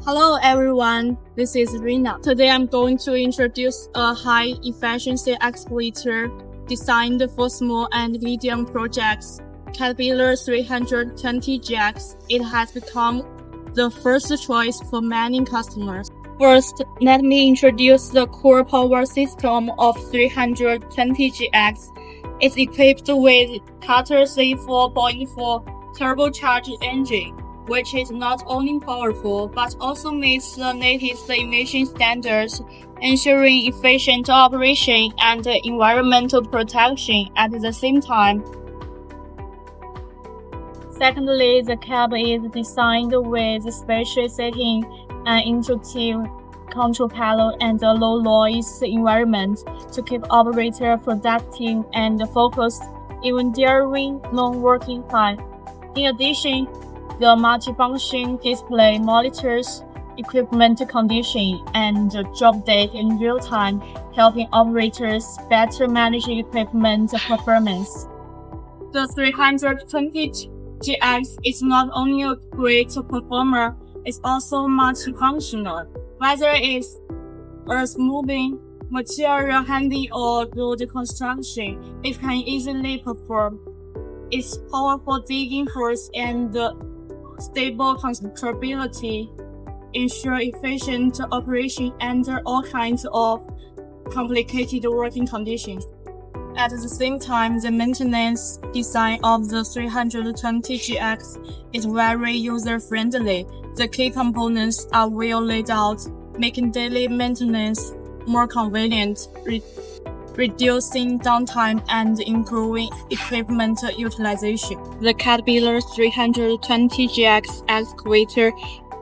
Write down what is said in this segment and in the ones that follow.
Hello everyone, this is Erina. Today I'm going to introduce a high-efficiency excavator designed for small and medium projects, Caterpillar 320GX. It has become the first choice for many customers. First, let me introduce the core power system of 320GX. It's equipped with CAT C4.4 turbocharged engine, which is not only powerful but also meets the latest emission standards, ensuring efficient operation and environmental protection at the same time. Secondly, the cab is designed with spacious seating, an intuitive control panel, and a low-noise environment to keep operator productive and focused even during long working time. In addition, the multifunction display monitors equipment condition and job date in real time, helping operators better manage equipment performance. The 320GX is not only a great performer, it's also multifunctional. Whether it's earthmoving, material handling, or road construction, it can easily perform. Its powerful digging force and stable constructability ensure efficient operation under all kinds of complicated working conditions. At the same time, the maintenance design of the 320GX is very user-friendly. The key components are well laid out, making daily maintenance more convenient, reducing downtime and improving equipment utilization. The Caterpillar 320GX excavator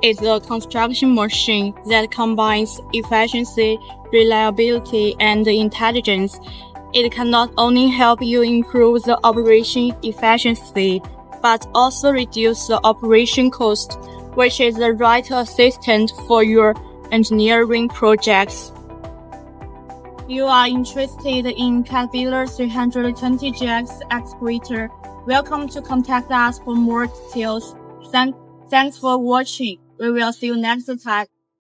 is a construction machine that combines efficiency, reliability, and intelligence. It can not only help you improve the operation efficiency, but also reduce the operation cost, which is the right assistant for your engineering projects. If you are interested in Caterpillar 320GX excavator, welcome to contact us for more details. Thanks for watching. We will see you next time.